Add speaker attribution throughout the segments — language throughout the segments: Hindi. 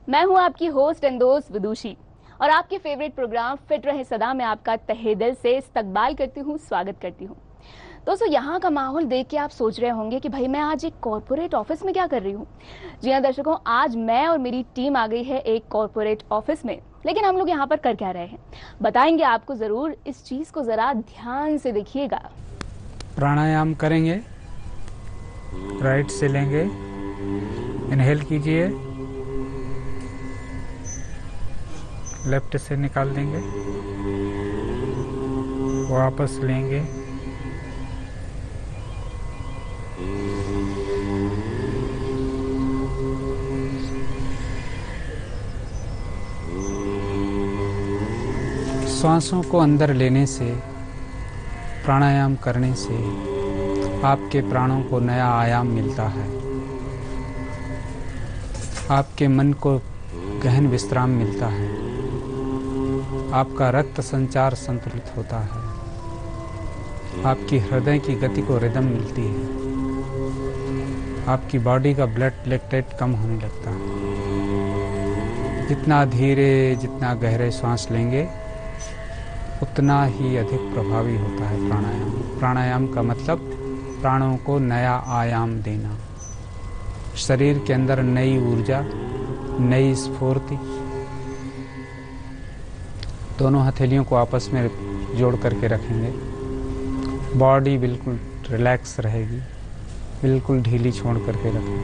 Speaker 1: मैं हूं आपकी होस्ट एंड दोस्त विदुषी और आपके फेवरेट प्रोग्राम फिट रहे सदा में आपका तहे दिल से इस्तकबाल करती हूं, स्वागत करती हूं। दोस्तों, यहाँ का माहौल देख के आप सोच रहे होंगे कि भाई मैं आज एक कॉर्पोरेट ऑफिस में क्या कर रही हूँ। जी हाँ दर्शकों, आज मैं और मेरी टीम आ गई है एक कॉर्पोरेट ऑफिस में। लेकिन हम लोग यहाँ पर कर क्या रहे हैं बताएंगे आपको जरूर। इस चीज को जरा ध्यान से देखिएगा।
Speaker 2: प्राणायाम करेंगे, राइट से लेंगे, इनहेल कीजिए, लेफ्ट से निकाल देंगे, वापस लेंगे, श्वासों को अंदर लेने से, प्राणायाम करने से आपके प्राणों को नया आयाम मिलता है। आपके मन को गहन विश्राम मिलता है। आपका रक्त संचार संतुलित होता है। आपकी हृदय की गति को रिदम मिलती है। आपकी बॉडी का ब्लड प्लेटलेट कम होने लगता है। जितना धीरे, जितना गहरे सांस लेंगे उतना ही अधिक प्रभावी होता है प्राणायाम। प्राणायाम का मतलब प्राणों को नया आयाम देना, शरीर के अंदर नई ऊर्जा, नई स्फूर्ति। दोनों हथेलियों को आपस में जोड़ करके रखेंगे। बॉडी बिल्कुल रिलैक्स रहेगी, बिल्कुल ढीली छोड़ करके रखें।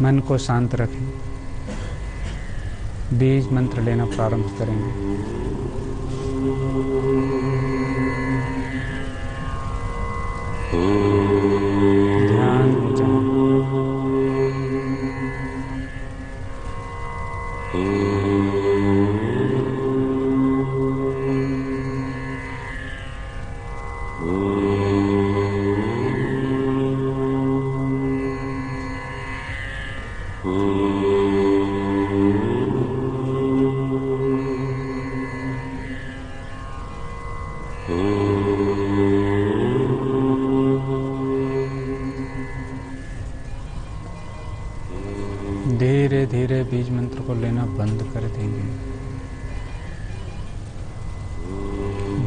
Speaker 2: मन को शांत रखें। बीज मंत्र लेना प्रारंभ करेंगे। ध्यान में जाएं। धीरे धीरे बीज मंत्र को लेना बंद कर देंगे।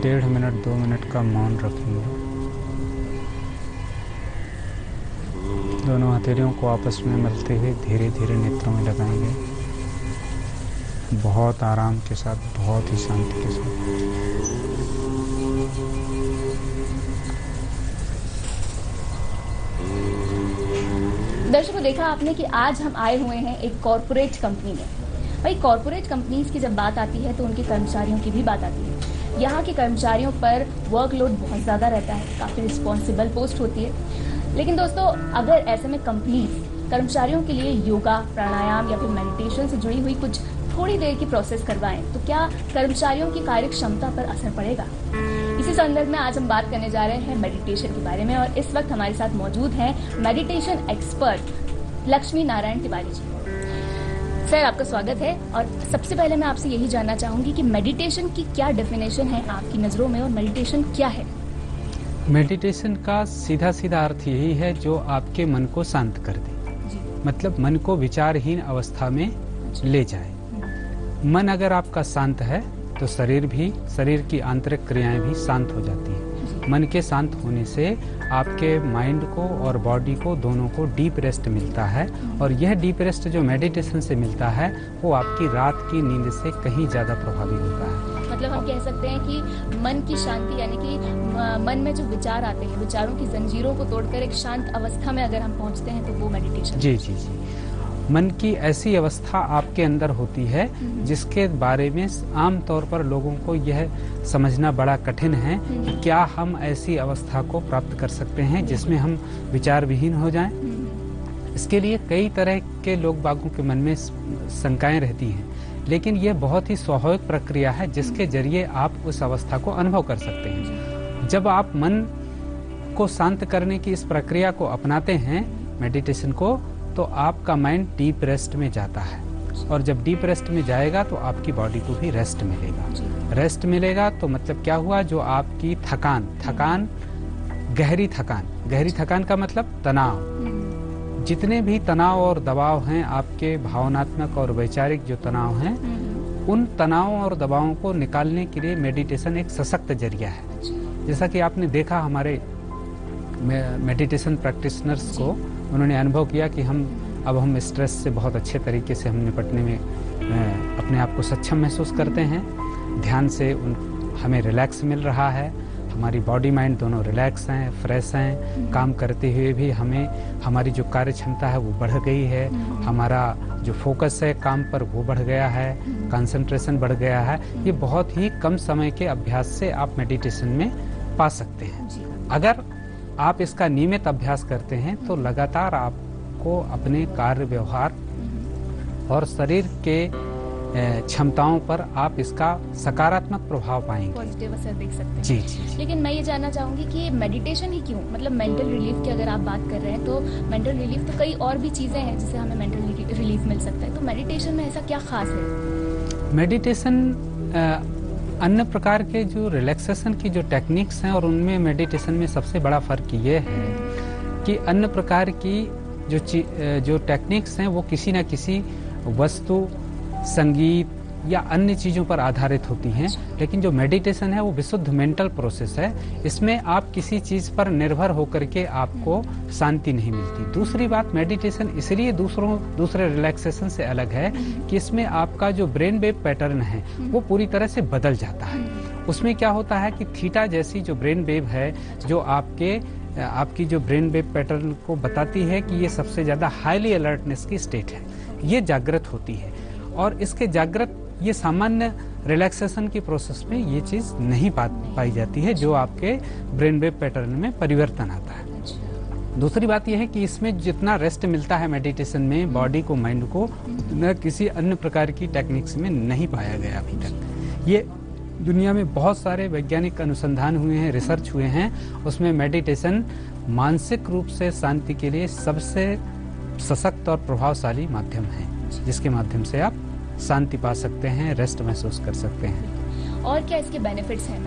Speaker 2: 1.5 मिनट 2 मिनट का मौन रखेंगे। दोनों हथेलियों को आपस में मलते हुए धीरे धीरे नेत्रों में लगाएंगे। बहुत आराम के साथ, बहुत ही शांति के साथ।
Speaker 1: दर्शकों, देखा आपने कि आज हम आए हुए हैं एक कॉर्पोरेट कंपनी में। भाई, कॉर्पोरेट कंपनीज की जब बात आती है तो उनके कर्मचारियों की भी बात आती है। यहाँ के कर्मचारियों पर वर्कलोड बहुत ज़्यादा रहता है, काफ़ी रिस्पॉन्सिबल पोस्ट होती है। लेकिन दोस्तों, अगर ऐसे में कंपनीज कर्मचारियों के लिए योगा, प्राणायाम या फिर मेडिटेशन से जुड़ी हुई कुछ थोड़ी देर की प्रोसेस करवाएं तो क्या कर्मचारियों की कार्य क्षमता पर असर पड़ेगा? इसी संदर्भ में आज हम बात करने जा रहे हैं मेडिटेशन के बारे में। और इस वक्त हमारे साथ मौजूद हैं meditation expert Lakshmi Narayan Tiwari ji. Sir, आपका स्वागत है। और सबसे पहले मैं आपसे यही जानना चाहूंगी कि मेडिटेशन की क्या डेफिनेशन है आपकी नज़रों में, और मेडिटेशन क्या है?
Speaker 2: मेडिटेशन का सीधा सीधा अर्थ यही है जो आपके मन को शांत कर दे। मतलब मन को विचारहीन अवस्था में ले जाए। मन अगर आपका शांत है तो शरीर की आंतरिक क्रियाएं भी शांत हो जाती हैं। मन के शांत होने से आपके माइंड को और बॉडी को दोनों को डीप रेस्ट मिलता है। और यह डीप रेस्ट जो मेडिटेशन से मिलता है वो आपकी रात की नींद से कहीं ज़्यादा प्रभावी होता है।
Speaker 1: मतलब हम कह सकते हैं कि मन की शांति, यानी कि मन में जो विचार आते हैं, विचारों की जंजीरों को तोड़कर एक शांत अवस्था में अगर हम पहुंचते हैं तो वो मेडिटेशन।
Speaker 2: जी जी जी। मन की ऐसी अवस्था आपके अंदर होती है जिसके बारे में आम तौर पर लोगों को यह समझना बड़ा कठिन है कि क्या हम ऐसी अवस्था को प्राप्त कर सकते हैं जिसमें हम विचार विहीन हो जाएं। इसके लिए कई तरह के लोग बागों के मन में शंकाएं रहती हैं, लेकिन यह बहुत ही स्वाभाविक प्रक्रिया है जिसके जरिए आप उस अवस्था को अनुभव कर सकते हैं। जब आप मन को शांत करने की इस प्रक्रिया को अपनाते हैं, मेडिटेशन को, तो आपका माइंड डीप रेस्ट में जाता है। और जब डीप रेस्ट में जाएगा तो आपकी बॉडी को भी रेस्ट मिलेगा। रेस्ट मिलेगा तो मतलब क्या हुआ, जो आपकी थकान, गहरी थकान का मतलब तनाव, जितने भी तनाव और दबाव हैं, आपके भावनात्मक और वैचारिक जो तनाव हैं, उन तनावों और दबावों को निकालने के लिए मेडिटेशन एक सशक्त जरिया है। जैसा कि आपने देखा हमारे मेडिटेशन प्रैक्टिशनर्स को, उन्होंने अनुभव किया कि अब हम स्ट्रेस से बहुत अच्छे तरीके से हम निपटने में अपने आप को सक्षम महसूस करते हैं। ध्यान से हमें रिलैक्स मिल रहा है, हमारी बॉडी माइंड दोनों रिलैक्स हैं, फ्रेश हैं। काम करते हुए भी हमारी जो कार्य क्षमता है वो बढ़ गई है, हमारा जो फोकस है काम पर वो बढ़ गया है, कंसंट्रेशन बढ़ गया है। ये बहुत ही कम समय के अभ्यास से आप मेडिटेशन में पा सकते हैं। अगर आप इसका नियमित अभ्यास करते हैं तो लगातार आपको अपने कार्य व्यवहार और शरीर के क्षमताओं पर आप इसका सकारात्मक प्रभाव पाएंगे,
Speaker 1: पॉजिटिव असर देख सकते हैं।
Speaker 2: जी जी।
Speaker 1: लेकिन मैं ये जानना चाहूंगी कि मेडिटेशन ही क्यों, मतलब मेंटल रिलीफ की अगर आप बात कर रहे हैं तो मेंटल रिलीफ तो कई और भी चीजें हैं जिससे हमें मेंटल रिलीफ मिल सकता है, तो मेडिटेशन में ऐसा क्या खास है?
Speaker 2: मेडिटेशन अन्य प्रकार के जो रिलैक्सेशन की जो टेक्निक्स हैं और उनमें मेडिटेशन में सबसे बड़ा फर्क ये है कि अन्य प्रकार की जो टेक्निक्स हैं वो किसी न किसी वस्तु, संगीत या अन्य चीज़ों पर आधारित होती हैं, लेकिन जो मेडिटेशन है वो विशुद्ध मेंटल प्रोसेस है। इसमें आप किसी चीज़ पर निर्भर होकर के आपको शांति नहीं मिलती। दूसरी बात, मेडिटेशन इसलिए दूसरे रिलैक्सेशन से अलग है कि इसमें आपका जो ब्रेन वेव पैटर्न है वो पूरी तरह से बदल जाता है। उसमें क्या होता है कि थीटा जैसी जो ब्रेन वेव है, जो आपकी जो ब्रेन वेव पैटर्न को बताती है कि ये सबसे ज़्यादा हाईली अलर्टनेस की स्टेट है, ये जागृत होती है। और इसके जागृत ये सामान्य रिलैक्सेशन की प्रोसेस में ये चीज़ नहीं पाई जाती है, जो आपके ब्रेन वेव पैटर्न में परिवर्तन आता है। दूसरी बात यह है कि इसमें जितना रेस्ट मिलता है मेडिटेशन में बॉडी को, माइंड को, उतना किसी अन्य प्रकार की टेक्निक्स में नहीं पाया गया अभी तक। ये दुनिया में बहुत सारे वैज्ञानिक अनुसंधान हुए हैं, रिसर्च हुए हैं, उसमें मेडिटेशन मानसिक रूप से शांति के लिए सबसे सशक्त और प्रभावशाली माध्यम है, जिसके माध्यम से आप शांति पा सकते हैं, रेस्ट महसूस कर सकते हैं।
Speaker 1: और क्या इसके बेनिफिट्स हैं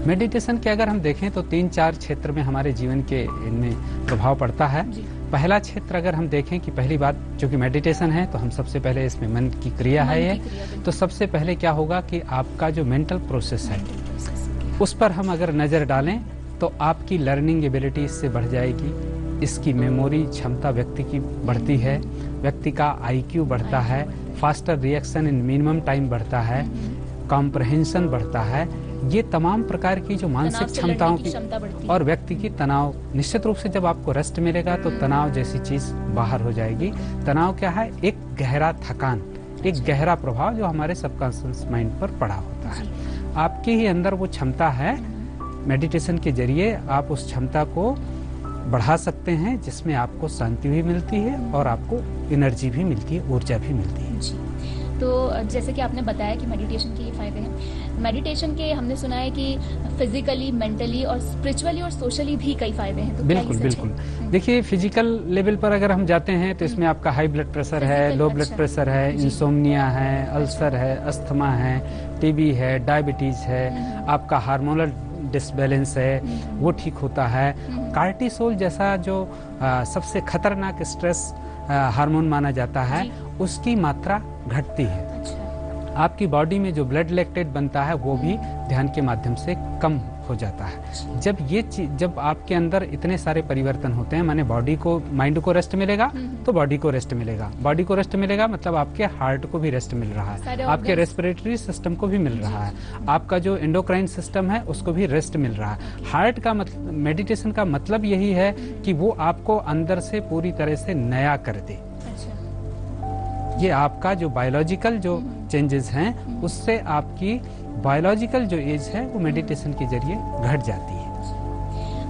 Speaker 2: मेडिटेशन के अगर हम देखें तो 3-4 क्षेत्र में हमारे जीवन के इनमें प्रभाव पड़ता है। पहला क्षेत्र अगर हम देखें कि पहली बात, जो कि मेडिटेशन है तो हम सबसे पहले इसमें मन की क्रिया है ये, तो सबसे पहले क्या होगा कि आपका जो मेंटल प्रोसेस है उस पर हम अगर नज़र डालें तो आपकी लर्निंग एबिलिटी इससे बढ़ जाएगी, इसकी मेमोरी क्षमता व्यक्ति की बढ़ती है, व्यक्ति का IQ बढ़ता है, faster reaction in minimum time बढ़ता है, कॉम्प्रहेंशन बढ़ता है। ये तमाम प्रकार की जो मानसिक क्षमताओं की और व्यक्ति की तनाव, निश्चित रूप से जब आपको रेस्ट मिलेगा तो तनाव जैसी चीज बाहर हो जाएगी। तनाव क्या है? एक गहरा थकान, एक गहरा प्रभाव जो हमारे सबकॉन्शियस माइंड पर पड़ा होता है। आपके ही अंदर वो क्षमता है, मेडिटेशन के जरिए आप उस क्षमता को बढ़ा सकते हैं, जिसमें आपको शांति भी मिलती है और आपको एनर्जी भी मिलती है, ऊर्जा भी मिलती है।
Speaker 1: जी, तो जैसे कि आपने बताया कि मेडिटेशन के ये फायदे हैं, मेडिटेशन के हमने सुना है कि फिजिकली, मेंटली और स्पिरिचुअली और सोशली भी कई फायदे हैं, तो
Speaker 2: बिल्कुल बिल्कुल। देखिए, फिजिकल लेवल पर अगर हम जाते हैं तो इसमें आपका हाई ब्लड प्रेशर है, लो ब्लड प्रेशर है, इंसोम्निया है, अल्सर है, अस्थमा है, टीबी है, डायबिटीज है, आपका हार्मोनल डिसबैलेंस है वो ठीक होता है। कार्टिसोल जैसा जो सबसे खतरनाक स्ट्रेस हार्मोन माना जाता है, उसकी मात्रा घटती है। आपकी बॉडी में जो ब्लड लैक्टेट बनता है वो भी ध्यान के माध्यम से कम हो जाता है। जब आपके अंदर इतने सारे परिवर्तन होते हैं, माने बॉडी को, माइंड को रेस्ट मिलेगा तो बॉडी को रेस्ट मिलेगा, बॉडी को रेस्ट मिलेगा मतलब आपके हार्ट को भी रेस्ट मिल रहा है, आपके रेस्पिरेटरी सिस्टम को भी मिल रहा है, आपका जो एंडोक्राइन सिस्टम है उसको भी रेस्ट मिल रहा है। हार्ट का मतलब, मेडिटेशन का मतलब यही है कि वो आपको अंदर से पूरी तरह से नया कर दे। ये आपका जो बायोलॉजिकल जो चेंजेस हैं उससे आपकी बायोलॉजिकल जो एज है वो मेडिटेशन के जरिए घट जाती है।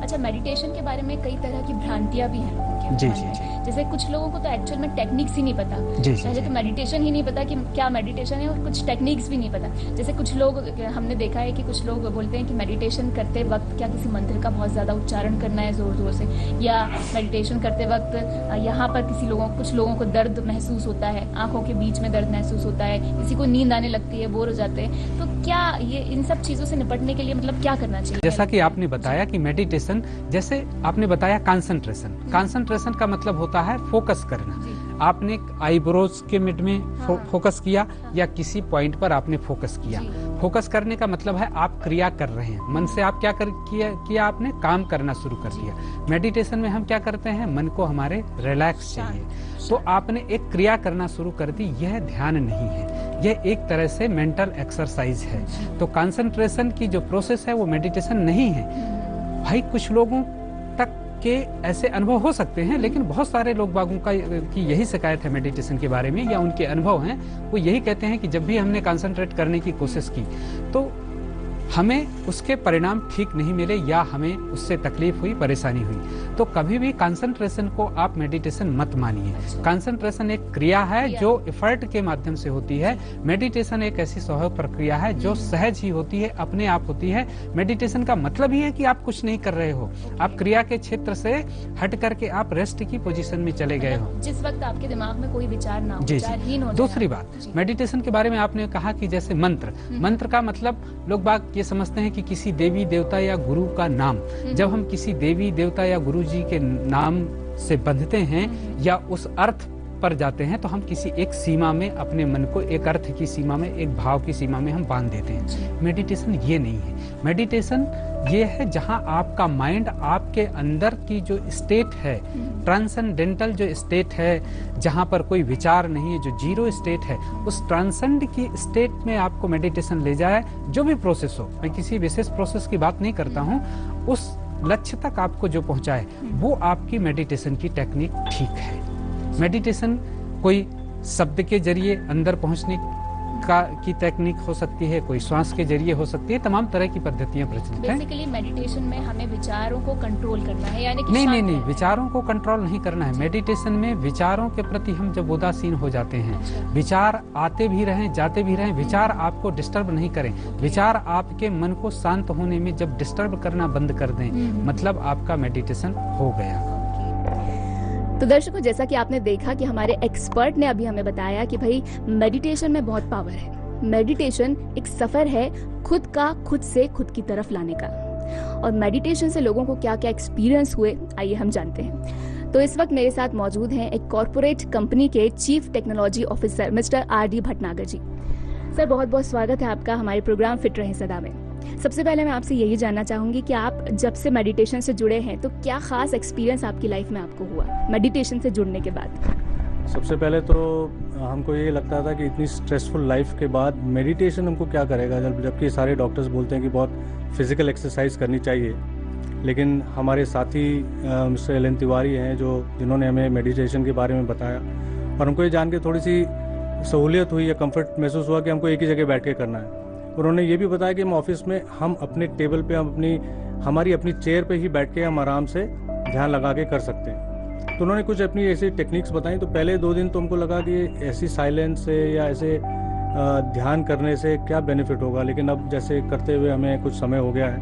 Speaker 1: अच्छा, मेडिटेशन के बारे में कई तरह की भ्रांतियां भी हैं
Speaker 2: जी जी जी।
Speaker 1: जैसे कुछ लोगों को तो एक्चुअल में टेक्निक्स ही नहीं पता, पहले तो मेडिटेशन ही नहीं पता कि क्या मेडिटेशन है, और कुछ टेक्निक्स भी नहीं पता। जैसे कुछ लोग, हमने देखा है कि कुछ लोग बोलते हैं कि मेडिटेशन करते वक्त क्या किसी मंत्र का बहुत ज्यादा उच्चारण करना है जोर जोर से, या मेडिटेशन करते वक्त यहाँ पर कुछ लोगों को दर्द महसूस होता है, आंखों के बीच में दर्द महसूस होता है, किसी को नींद आने लगती है, बोर हो जाते हैं। तो क्या ये इन सब चीजों से निपटने के लिए मतलब क्या करना चाहिए?
Speaker 2: जैसा कि आपने बताया कि मेडिटेशन, जैसे आपने बताया कंसंट्रेशन कंसंट्रेशन का मतलब होता है फोकस करना। आपने आईब्रोज के मिड में फोकस किया या किसी पॉइंट पर आपने फोकस किया। फोकस करने का मतलब है आप क्रिया कर रहे हैं, मन से आप क्या किया आपने काम करना शुरू कर दिया। मेडिटेशन में हम क्या करते हैं, मन को हमारे रिलैक्स चाहिए, तो आपने एक क्रिया करना शुरू कर दी। यह ध्यान नहीं है, यह एक तरह से मेंटल एक्सरसाइज है। तो कंसंट्रेशन की जो प्रोसेस है वो मेडिटेशन नहीं है भाई। कुछ लोगों तक के ऐसे अनुभव हो सकते हैं, लेकिन बहुत सारे लोग बागों की यही शिकायत है मेडिटेशन के बारे में, या उनके अनुभव हैं, वो यही कहते हैं कि जब भी हमने कंसंट्रेट करने की कोशिश की तो हमें उसके परिणाम ठीक नहीं मिले, या हमें उससे तकलीफ हुई, परेशानी हुई। तो कभी भी कंसंट्रेशन को आप मेडिटेशन मत मानिए। कंसंट्रेशन एक क्रिया है जो एफर्ट के माध्यम से होती है। मेडिटेशन एक ऐसी स्वाभाविक प्रक्रिया है जो सहज ही होती है, अपने आप होती है। मेडिटेशन का मतलब ही है कि आप कुछ नहीं कर रहे हो, आप क्रिया के क्षेत्र से हट करके आप रेस्ट की पोजीशन में चले गए हो,
Speaker 1: जिस वक्त आपके दिमाग में कोई विचार ना हो,
Speaker 2: विचारहीन हो। दूसरी बात, मेडिटेशन के बारे में आपने कहा कि जैसे मंत्र का मतलब लोग बाग ये समझते हैं कि किसी देवी देवता या गुरु का नाम। जब हम किसी देवी देवता या गुरु जी के नाम से बंधते हैं या उस अर्थ पर जाते हैं, तो हम किसी एक सीमा में अपने मन को, एक अर्थ की सीमा में, एक भाव की सीमा में हम बांध देते हैं। मेडिटेशन ये नहीं है। मेडिटेशन ये है जहां आपका माइंड, आपके अंदर की जो स्टेट है, ट्रांसेंडेंटल जो स्टेट है, जहां पर कोई विचार नहीं है, जो जीरो स्टेट है, उस ट्रांसेंड की स्टेट में आपको मेडिटेशन ले जाए। जो भी प्रोसेस हो, मैं किसी विशेष प्रोसेस की बात नहीं करता हूं, उस लक्ष्य तक आपको जो पहुंचाए वो आपकी मेडिटेशन की टेक्निक ठीक है। मेडिटेशन कोई शब्द के जरिए अंदर पहुंचने की टेक्निक हो सकती है, कोई श्वास के जरिए हो सकती है, तमाम तरह की पद्धतियां प्रचलित हैं।
Speaker 1: बेसिकली मेडिटेशन में हमें विचारों को कंट्रोल करना है, यानी कि
Speaker 2: नहीं, विचारों को कंट्रोल नहीं करना है। मेडिटेशन में विचारों के प्रति हम जब उदासीन हो जाते हैं, विचार आते भी रहें, जाते भी रहें, विचार आपको डिस्टर्ब नहीं करें, विचार आपके मन को शांत होने में जब डिस्टर्ब करना बंद कर दें, मतलब आपका मेडिटेशन हो गया।
Speaker 1: तो दर्शकों, जैसा कि आपने देखा कि हमारे एक्सपर्ट ने अभी हमें बताया कि भाई मेडिटेशन में बहुत पावर है। मेडिटेशन एक सफर है खुद का खुद से खुद की तरफ लाने का, और मेडिटेशन से लोगों को क्या क्या एक्सपीरियंस हुए, आइए हम जानते हैं। तो इस वक्त मेरे साथ मौजूद हैं एक कॉर्पोरेट कंपनी के chief technology officer mister RD Bhatnagar ji. Sir, बहुत बहुत स्वागत है आपका हमारे प्रोग्राम फिट रहे सदा में। सबसे पहले मैं आपसे यही जानना चाहूंगी कि आप जब से मेडिटेशन से जुड़े हैं तो क्या खास एक्सपीरियंस आपकी लाइफ में आपको हुआ मेडिटेशन से जुड़ने के बाद?
Speaker 3: सबसे पहले तो हमको ये लगता था कि इतनी स्ट्रेसफुल लाइफ के बाद मेडिटेशन हमको क्या करेगा, जबकि सारे डॉक्टर्स बोलते हैं कि बहुत फिजिकल एक्सरसाइज करनी चाहिए। लेकिन हमारे साथी मिस्टर एलन तिवारी हैं जिन्होंने हमें मेडिटेशन के बारे में बताया, और हमको ये जान के थोड़ी सी सहूलियत हुई या कंफर्ट महसूस हुआ कि हमको एक ही जगह बैठ के करना है। उन्होंने ये भी बताया कि हम ऑफिस में हम अपने टेबल पे, हमारी अपनी चेयर पे ही बैठ के हम आराम से ध्यान लगा के कर सकते हैं। तो उन्होंने कुछ अपनी ऐसी टेक्निक्स बताई। तो पहले 2 दिन तो हमको लगा कि ऐसी साइलेंस से या ऐसे ध्यान करने से क्या बेनिफिट होगा, लेकिन अब जैसे करते हुए हमें कुछ समय हो गया है।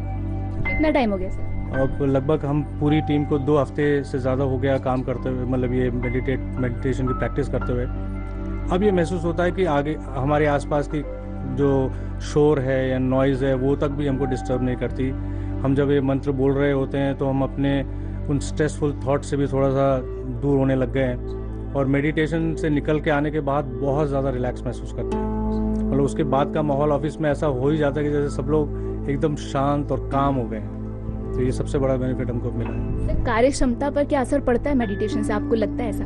Speaker 1: कितना टाइम हो गया सर?
Speaker 3: अब लगभग हम पूरी टीम को 2 हफ्ते से ज़्यादा हो गया काम करते हुए, मतलब ये मेडिटेशन की प्रैक्टिस करते हुए। अब ये महसूस होता है कि आगे हमारे आसपास की जो शोर है या नॉइज़ है वो तक भी हमको डिस्टर्ब नहीं करती। हम जब ये मंत्र बोल रहे होते हैं तो हम अपने उन स्ट्रेसफुल थॉट से भी थोड़ा सा दूर होने लग गए हैं, और मेडिटेशन से निकल के आने के बाद बहुत ज़्यादा रिलैक्स महसूस करते हैं। मतलब उसके बाद का माहौल ऑफिस में ऐसा हो ही जाता है कि जैसे सब लोग एकदम शांत और काम हो गए हैं। तो ये सबसे बड़ा बेनिफिट हमको मिला है।
Speaker 1: सर, कार्य क्षमता पर क्या असर पड़ता है मेडिटेशन से, आपको लगता है ऐसा?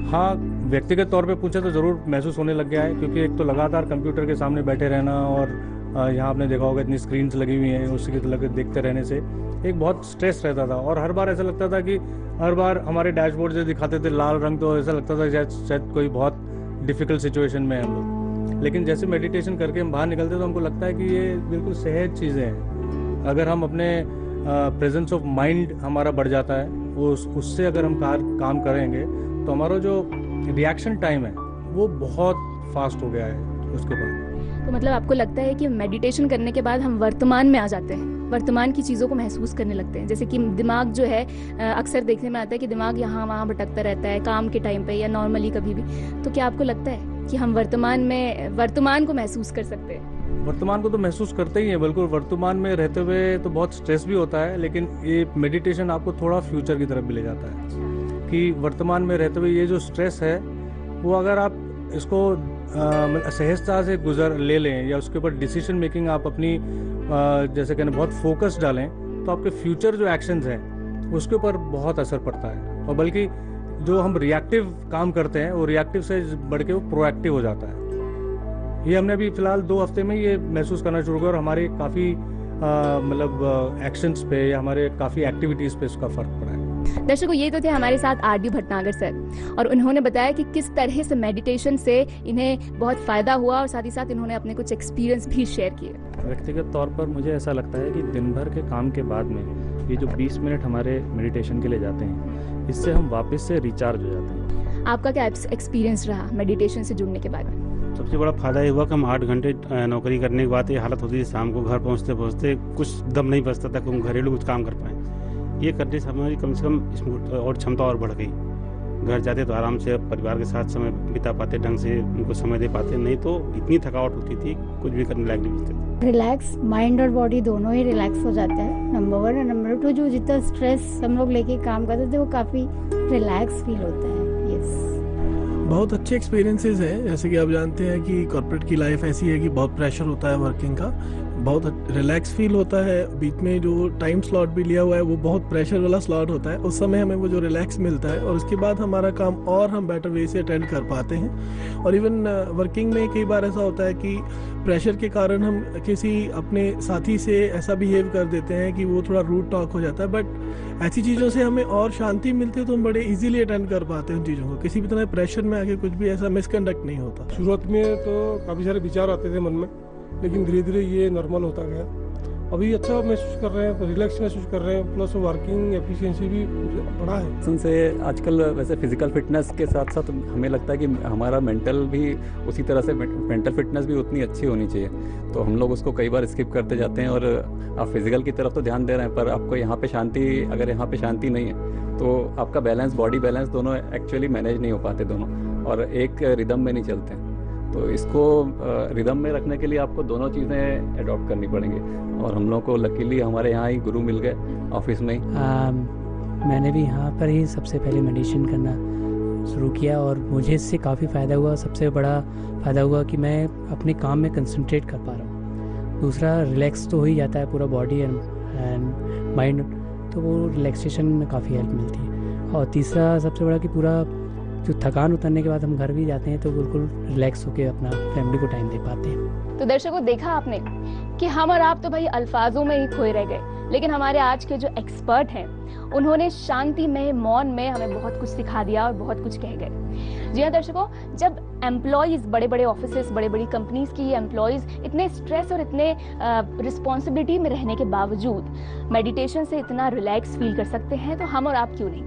Speaker 3: हाँ, व्यक्तिगत तौर पे पूछे तो ज़रूर महसूस होने लग गया है, क्योंकि एक तो लगातार कंप्यूटर के सामने बैठे रहना, और यहाँ आपने देखा होगा इतनी स्क्रीन्स लगी हुई हैं, उसी की देखते रहने से एक बहुत स्ट्रेस रहता था। और हर बार ऐसा लगता था कि हर बार हमारे डैशबोर्ड जो दिखाते थे लाल रंग, तो ऐसा लगता था शायद कोई बहुत डिफ़िकल्ट सिचुएशन में हम लोग। लेकिन जैसे मेडिटेशन करके हम बाहर निकलते तो हमको लगता है कि ये बिल्कुल सहज चीज़ें हैं। अगर हम अपने प्रेजेंस ऑफ माइंड हमारा बढ़ जाता है, उससे अगर हम काम करेंगे तो हमारा जो रिएक्शन टाइम है वो बहुत फास्ट हो गया है उसके बाद।
Speaker 1: तो मतलब आपको लगता है कि मेडिटेशन करने के बाद हम वर्तमान में आ जाते हैं, वर्तमान की चीज़ों को महसूस करने लगते हैं। जैसे कि दिमाग जो है, अक्सर देखने में आता है कि दिमाग यहाँ वहाँ भटकता रहता है काम के टाइम पे या नॉर्मली कभी भी। तो क्या आपको लगता है कि हम वर्तमान को महसूस कर सकते हैं?
Speaker 3: वर्तमान को तो महसूस करते ही हैं, बिल्कुल। वर्तमान में रहते हुए तो बहुत स्ट्रेस भी होता है, लेकिन ये मेडिटेशन आपको थोड़ा फ्यूचर की तरफ भी ले जाता है कि वर्तमान में रहते हुए ये जो स्ट्रेस है वो अगर आप इसको सहजता से ले लें या उसके ऊपर डिसीजन मेकिंग आप अपनी जैसे कहने बहुत फोकस डालें, तो आपके फ्यूचर जो एक्शंस हैं उसके ऊपर बहुत असर पड़ता है। और बल्कि जो हम रिएक्टिव काम करते हैं वो रिएक्टिव से बढ़ के वो प्रोएक्टिव हो जाता है। ये हमने अभी फिलहाल 2 हफ्ते में ये महसूस करना शुरू किया और हमारे काफ़ी मतलब एक्शंस पे या हमारे काफ़ी एक्टिविटीज़ पे इसका फ़र्क पड़ा है।
Speaker 1: दर्शकों, ये तो थे हमारे साथ आरडी भटनागर सर, और उन्होंने बताया कि किस तरह से मेडिटेशन से इन्हें बहुत फ़ायदा हुआ और साथ ही साथ इन्होंने अपने कुछ एक्सपीरियंस भी शेयर किए।
Speaker 4: व्यक्तिगत तौर पर मुझे ऐसा लगता है कि दिन भर के काम के बाद में ये जो 20 मिनट हमारे मेडिटेशन के लिए जाते हैं, इससे हम वापस से रिचार्ज हो जाते हैं।
Speaker 1: आपका क्या एक्सपीरियंस रहा मेडिटेशन से जुड़ने के बाद?
Speaker 5: सबसे बड़ा फ़ायदा ये हुआ कि हम 8 घंटे नौकरी करने के बाद ये हालत होती थी शाम को घर पहुँचते पहुँचते कुछ दम नहीं बचता था कि हम घरेलू कुछ काम कर पाएँ। ये करने से हमारी कम से कम इसमें और क्षमता और बढ़ गई। घर जाते तो आराम से परिवार के साथ समय बिता पाते, ढंग से उनको समय दे पाते, नहीं तो इतनी थकावट होती थी कुछ भी करने लायक नहीं बचते थे।
Speaker 6: रिलैक्स, माइंड और बॉडी दोनों ही रिलैक्स हो जाता है, नंबर 1। और नंबर 2, जो जितना स्ट्रेस हम लोग लेके काम करते थे वो काफ़ी रिलैक्स फील होता है। यस,
Speaker 7: बहुत अच्छे एक्सपीरियंसेस हैं। जैसे कि आप जानते हैं कि कॉर्पोरेट की लाइफ ऐसी है कि बहुत प्रेशर होता है वर्किंग का, बहुत रिलैक्स फील होता है। बीच में जो टाइम स्लॉट भी लिया हुआ है वो बहुत प्रेशर वाला स्लॉट होता है, उस समय हमें वो जो रिलैक्स मिलता है और उसके बाद हमारा काम और हम बेटर वे से अटेंड कर पाते हैं। और इवन वर्किंग में कई बार ऐसा होता है कि प्रेशर के कारण हम किसी अपने साथी से ऐसा बिहेव कर देते हैं कि वो थोड़ा रूड टॉक हो जाता है, बट ऐसी चीज़ों से हमें और शांति मिलती है तो हम बड़े इजीली अटेंड कर पाते हैं उन चीज़ों को। किसी भी तरह प्रेशर में आके कुछ भी ऐसा मिसकंडक्ट नहीं होता।
Speaker 8: शुरुआत में तो काफ़ी सारे विचार आते थे मन में, लेकिन धीरे धीरे ये नॉर्मल होता गया। अभी अच्छा महसूस कर रहे हैं, रिलैक्स महसूस कर रहे हैं, प्लस वर्किंग एफिशिएंसी भी बढ़ा है।
Speaker 9: से आजकल वैसे फिजिकल फिटनेस के साथ साथ हमें लगता है कि हमारा मेंटल भी उसी तरह से मेंटल फिटनेस भी उतनी अच्छी होनी चाहिए। तो हम लोग उसको कई बार स्किप करते जाते हैं और आप फिजिकल की तरफ तो ध्यान दे रहे हैं, पर आपको यहाँ पे शांति, अगर यहाँ पे शांति नहीं है तो आपका बैलेंस, बॉडी बैलेंस दोनों एक्चुअली मैनेज नहीं हो पाते दोनों, और एक रिदम में नहीं चलते हैं। तो इसको रिदम में रखने के लिए आपको दोनों चीज़ें अडॉप्ट करनी पड़ेंगी, और हम लोग को लकीली हमारे यहाँ ही गुरु मिल गए ऑफिस में ही।
Speaker 10: मैंने भी यहाँ पर ही सबसे पहले मेडिटेशन करना शुरू किया और मुझे इससे काफ़ी फ़ायदा हुआ। सबसे बड़ा फ़ायदा हुआ कि मैं अपने काम में कंसंट्रेट कर पा रहा हूँ। दूसरा, रिलैक्स तो हो ही जाता है पूरा बॉडी एंड माइंड, तो वो रिलैक्सेशन में काफ़ी हेल्प मिलती है। और तीसरा सबसे बड़ा कि पूरा जो थकान उतरने के बाद हम घर भी जाते हैं तो बिल्कुल रिलैक्स होकर अपना फैमिली को टाइम दे पाते हैं।
Speaker 1: तो दर्शकों, देखा आपने कि हम और आप तो भाई अल्फाजों में ही खोए रह गए, लेकिन हमारे आज के जो एक्सपर्ट हैं उन्होंने शांति में, मौन में हमें बहुत कुछ सिखा दिया और बहुत कुछ कह गए। जी हाँ दर्शकों, जब एम्प्लॉयज़, बड़े बड़े ऑफिसेस, बड़ी बड़ी कंपनीज की एम्प्लॉयज़ इतने स्ट्रेस और इतने रिस्पॉन्सिबिलिटी में रहने के बावजूद मेडिटेशन से इतना रिलैक्स फील कर सकते हैं, तो हम और आप क्यों नहीं?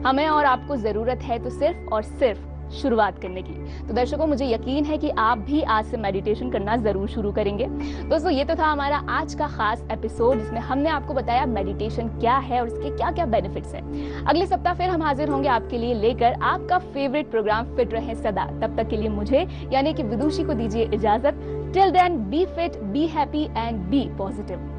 Speaker 1: हमें और आपको ज़रूरत है तो सिर्फ और सिर्फ शुरुआत करने की। तो दर्शकों, मुझे यकीन है कि आप भी आज से मेडिटेशन करना जरूर शुरू करेंगे। दोस्तों, ये तो था हमारा आज का खास एपिसोड, जिसमें हमने आपको बताया मेडिटेशन क्या है और इसके क्या क्या बेनिफिट्स हैं। अगले सप्ताह फिर हम हाजिर होंगे आपके लिए लेकर आपका फेवरेट प्रोग्राम फिट रहे सदा। तब तक के लिए मुझे यानी कि विदुषी को दीजिए इजाजत। Till then, be fit, be happy and be positive.